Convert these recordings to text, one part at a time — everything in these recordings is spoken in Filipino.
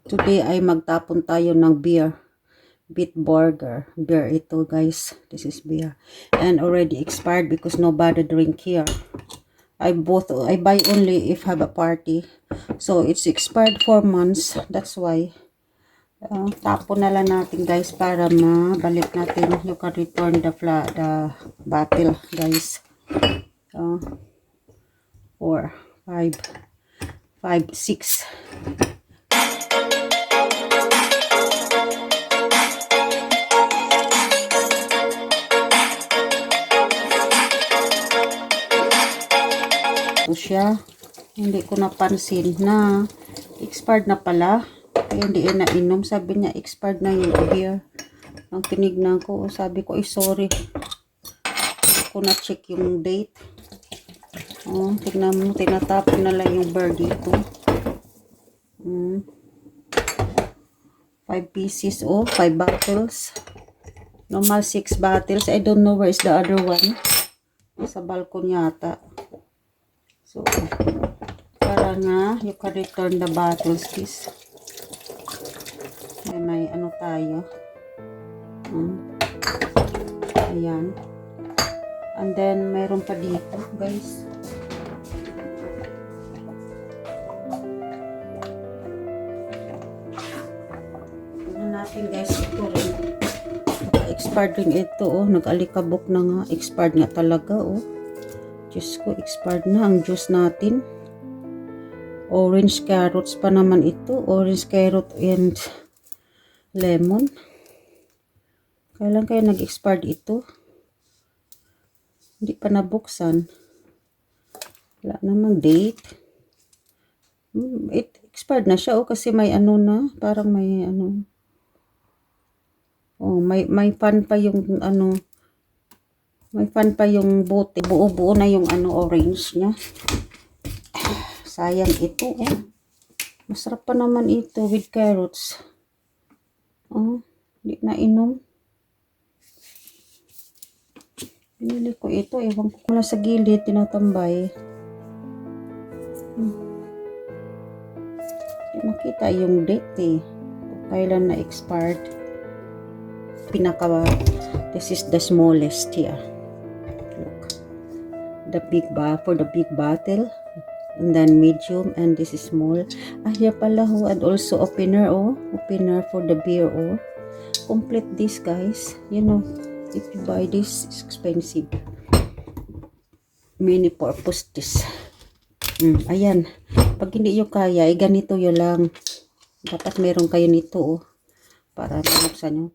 Today ay magtapon tayo ng beer. Beet burger. Beer ito guys. This is beer. And already expired because nobody drink here. I buy only if have a party. So it's expired 4 months. That's why. Tapon na lang natin guys para mabalik natin. You can return the bottle guys. 4, 5, 6. Ito siya. Hindi ko napansin na expired na pala. Kaya hindi na inom. Sabi niya expired na yung beer. Ang tinignan ko, sabi ko, sorry. Hindi ko na-check yung date. Tignan mo, tinatapon na lang yung beer dito. 5 pieces, 5 bottles. Normal 6 bottles. I don't know where is the other one. Sa balkon yata. So, para nga, you can return the bottles, please. May ano tayo. Ayan. And then, mayroon pa dito, guys. Tignan natin, guys. Ito rin. Expired rin ito, Nag-alikabok na nga. Expired nga talaga, Diyos ko, expired na ang juice natin. Orange carrots pa naman ito. Orange carrot and lemon. Kailan kaya nag-expired ito? Hindi pa nabuksan. Wala namang date. It expired na siya, kasi may ano na. Parang may ano. May fan pa yung ano. May fan pa yung bote. Buo-buo na yung ano orange niya. Sayang ito, Masarap pa naman ito with carrots. Hindi na inom. Binili ko ito. Ewan ko na sa gilid. Tinatambay. Hindi makita yung date, Kailan na expired. This is the smallest here. For the big bottle, and then medium, and this is small. Here pala and also opener, opener for the beer, complete this, guys. If you buy this, it's expensive. Mini purpose this. Ayan, pag hindi yung kaya, ganito yun lang. Dapat meron kayo nito, para mabuksan nyo.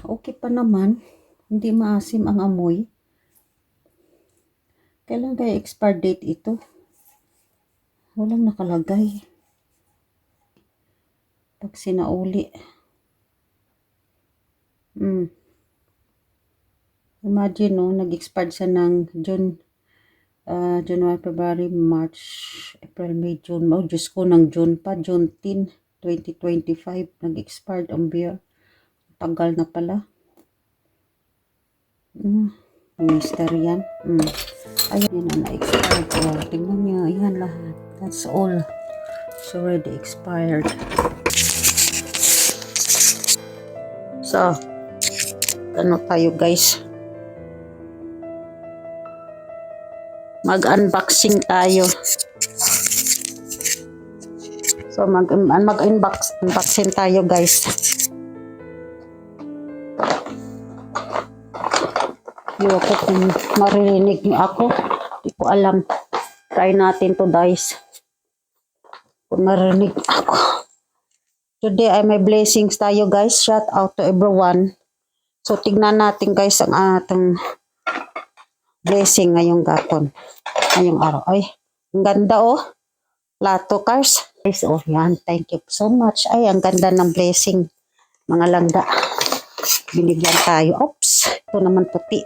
Okay pa naman, hindi maasim ang amoy. Kailan kaya expired date ito? Walang nakalagay. Pag sinauli. Imagine, nag-expired siya ng January, February, March, April, May, June. Diyos ko, ng June pa. June 10, 2025. Nag-expired ang beer. Tagal na pala. Mister yan. Ayan na na-expired. Tingnan nyo. Ayan lahat. That's all. It's already expired. So, ano tayo, guys? Mag-unboxing tayo. So, mag-unboxing tayo, guys. Yung ako kung marinig niyo ako. Hindi ko alam. Try natin to, guys. Kung marinig ako. Today ay may blessings tayo, guys. Shout out to everyone. So, tignan natin, guys, ang atong blessing ngayong gapon. Ngayong araw. Ay, ang ganda, Lato cars. Guys, yan. Thank you so much. Ay, ang ganda ng blessing. Mga langga. Binigyan tayo. Oops. Ito naman puti,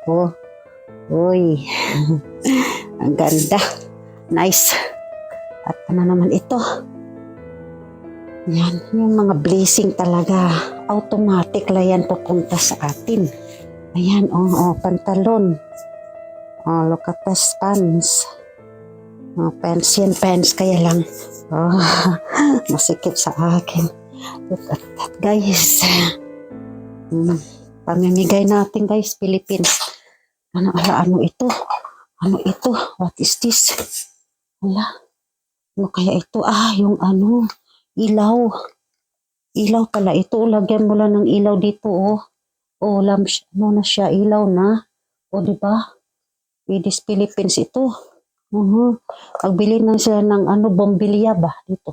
Uy. Ang ganda. Nice. At ano naman ito? Yan. Yung mga blessing talaga. Automatic lang yan papunta sa atin. Ayan, pantalon. Look at the pants. Pens yan, pens. Kaya lang, oh, masikip sa akin. Look at that, guys. Pamimigay natin, guys, Philippines. Ano ito? Ano ito? What is this? Ala, ano kaya ito? Yung ilaw. Ilaw pala ito. Lagyan mo lang ng ilaw dito, oh. Oh, na siya, ilaw na. O, diba? Widis Philippines ito. Pagbili na sila ng bombilya ba dito.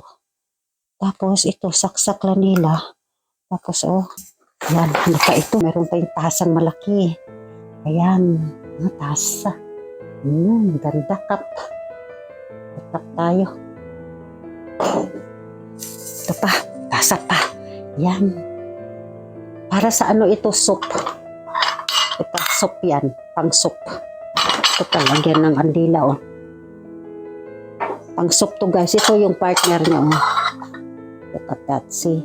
Tapos ito, saksak lang nila. Tapos, yan, ano pa ito? Meron pa yung tasang malaki. Ayan, tasa. Ganda, cup. Cup tayo. Ito pa, tasa pa. Yan. Para sa ito, soup. Ito, soup yan. Pang soup. Ito lagyan ng andila, oh. Pang soup to, guys. Ito yung partner niya, oh. Look at that, see.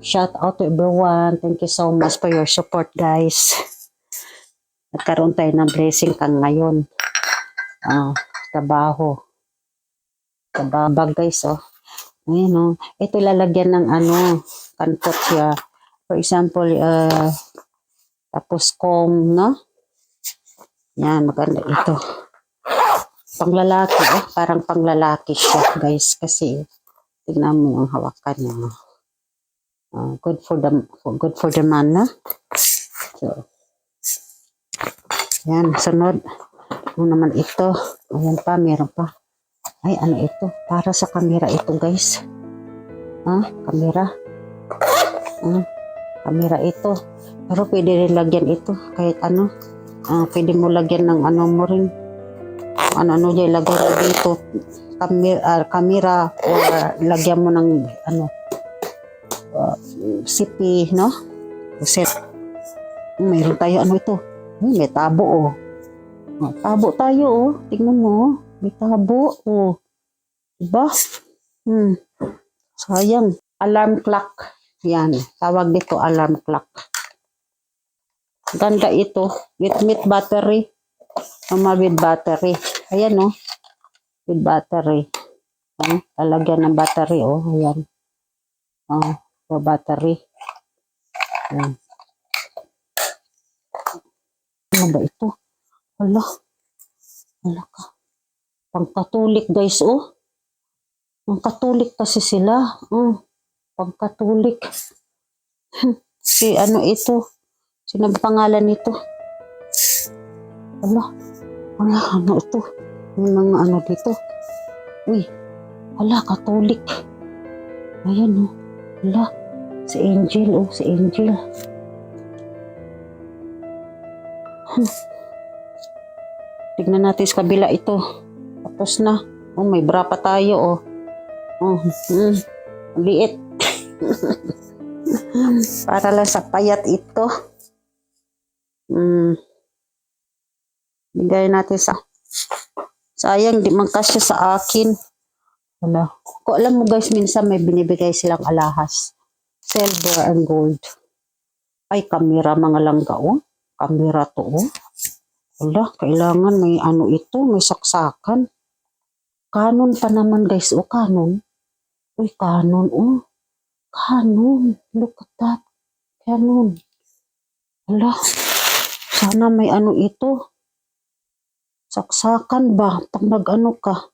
Shout out to everyone. Thank you so much for your support, guys. Nagkaroon tayo ng blessing kang ngayon. Trabaho. Trabaho, guys, oh. Ayan, oh. Ito lalagyan ng kanpot siya. For example, tapos kong, no? Yan, maganda ito. Panglalaki, parang panglalaki siya, guys. Kasi, tignan mo ang hawakan niya. Good for the man, na? So, yan, sunod. Ano naman ito? Ayan pa, meron pa. Ay, ano ito? Para sa kamera ito, guys. Kamera. Kamera ito. Pero pwede rin lagyan ito. Kahit pwede mo lagyan ng mo rin. Dyan, lagyan mo dito. Kamera. O lagyan mo ng sipi, no? Set. Mayroon tayo, ito? May tabo, oh. Tabo tayo, oh. Tingnan mo, oh. May tabo, oh. Diba? Sayang. Alarm clock. Yan. Tawag dito alarm clock. Ganda ito. With battery. With battery. Ayan, oh. With battery. Talagyan ng battery, oh. Ayan. Battery. Ayan. Ano ba ito? Hala ka. Pang-Katolik, guys, oh. Pang-Katolik kasi sila. Pang-Katolik. Si ito? Sino ang pangalan nito? Ano ito? May mga dito. Uy, Katolik. Ayan, oh. Si Angel, oh. Si Angel. Tignan natin sa kabila ito. Tapos na. May bra pa tayo, oh. Liit. Para lang sa payat ito. Bigay natin sayang, di man kasya sa akin. Kung alam mo, guys, minsan may binibigay silang alahas. Silver and gold. Ay, kamera mga langga, oh. Kamera to, oh. Kailangan may ito, may saksakan. Canon pa naman, guys, oh, Canon. Uy, Canon, oh. Canon. Look at that. Canon. Sana may ito. Saksakan ba? Pag ka,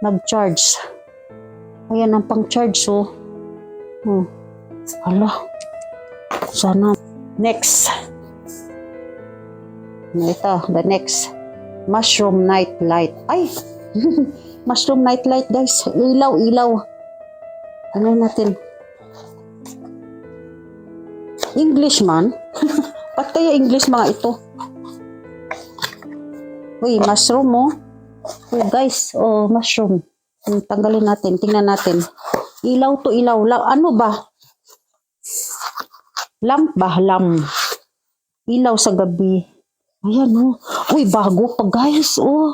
nag-charge. Ayan ang pang-charge, oh. Sana. Next. Ito, the next. Mushroom night light. Ay! Mushroom night light, guys. Ilaw. Ano natin? English man? Ba't kaya English mga ito? Uy, mushroom, oh. Oh, guys. Oh, mushroom. Tanggalin natin. Tingnan natin. Ilaw to ilaw. Ano ba? Lamp ba? Lamp. Ilaw sa gabi. Ayan, oh. Uy, bago pa, guys. Oh.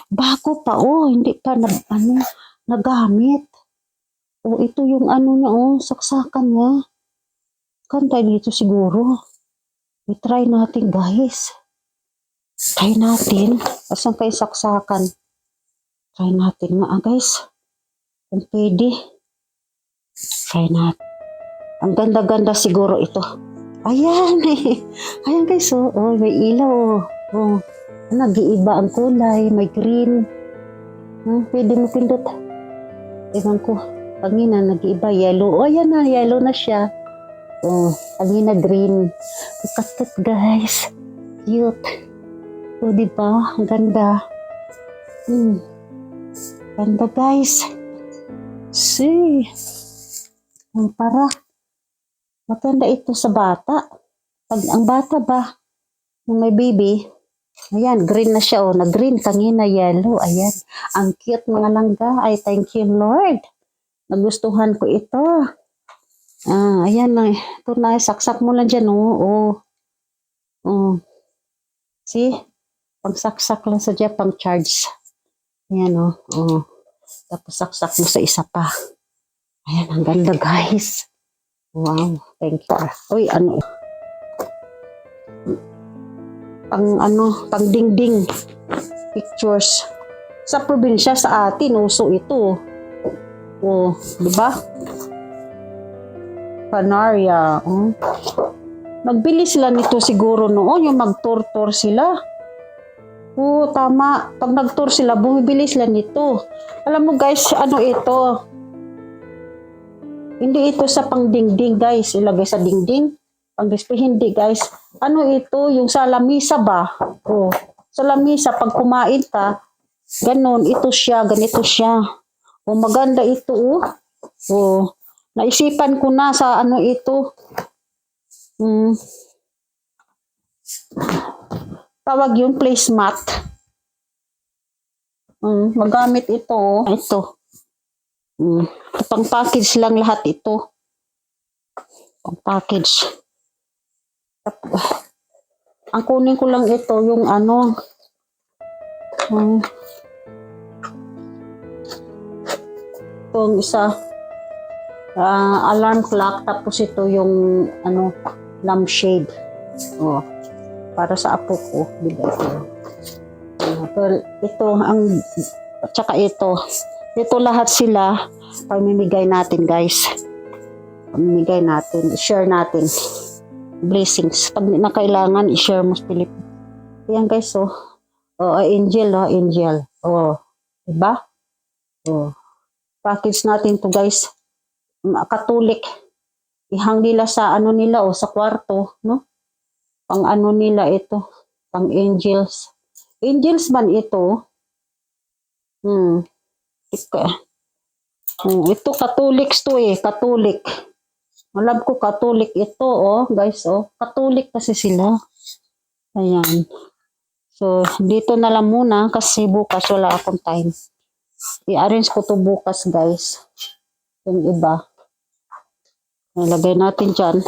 Bago pa, oh. Hindi pa nagamit. Oh, ito yung niya, oh. Saksakan niya. Kanta dito siguro. I-try natin, guys. Try natin. Asan kayo saksakan? Try natin nga guys. Kung pwede. Try natin. Ang ganda-ganda siguro ito. Ayan eh. Ayan guys oh. Oh, may ilaw oh. Oh. Nag-iiba ang kulay. May green. Pwede mo pindot. Ewan ko. Kanina nag-iiba. Yellow. Oh, ayan na. Yellow na siya. Oh, kanina green. Look at that guys. Cute. Oh, diba? Ang ganda. Ganda guys. See. Para. Maganda ito sa bata. Pag ang bata ba, yung may baby, ayan, green na siya. Oh, nag-green. Kanina yellow. Ayan. Ang cute mga langga. Ay, thank you Lord. Nagustuhan ko ito. Ayan na. Ito na. Saksak mo lang dyan. Oh. See? Pang saksak lang sa dyan. Pang charge. Ayan oh. Tapos saksak mo sa isa pa. Ayan. Ang ganda guys. Wow. Thank you. Uy, ano? Pang dingding. Pictures. Sa probinsya sa atin, uso ito. Oh, di ba? Canaria. Nagbili sila nito siguro noon, yung mag-tour-tour sila. Oo, tama. Pag nag-tour sila, bumibili sila nito. Alam mo guys, ano ito? Hindi ito sa pang-dingding guys. Ilagay sa dingding. Pang-display, hindi guys. Ano ito? Yung sa lamisa ba? Oh, sa lamisa, pag kumain ka, ganon, ito siya, ganito siya. Oh, maganda ito oh. Oh, naisipan ko na sa ano ito. Tawag yung placemat. Magamit ito oh. Ito. Pang package lang lahat ito. Pang package. Ang kunin ko lang ito yung ano. Itong isa. Alarm clock. Tapos ito yung ano, lampshade. Oh. Para sa apo ko. Bigay ko. Ito ang tsaka ito. Ito lahat sila. Pamimigay natin guys. Pamimigay natin. I-share natin. Blessings. Pag na kailangan, i-share mo sa Pilipinas. Ayan guys, oh. Oh, angel, oh, angel. Oh, diba? Oh. Package natin to guys. Katulik. Ihang nila sa ano nila, oh, sa kwarto, no? Pang ano nila ito. Pang angels. Angels man ito. Ito Catholics to eh. Catholic. Alam ko Catholic ito, oh, guys, oh. Catholic kasi sila. Ayan. So, dito na lang muna kasi bukas wala akong time. I-arrange ko to bukas, guys. Yung iba. Nalagay natin dyan.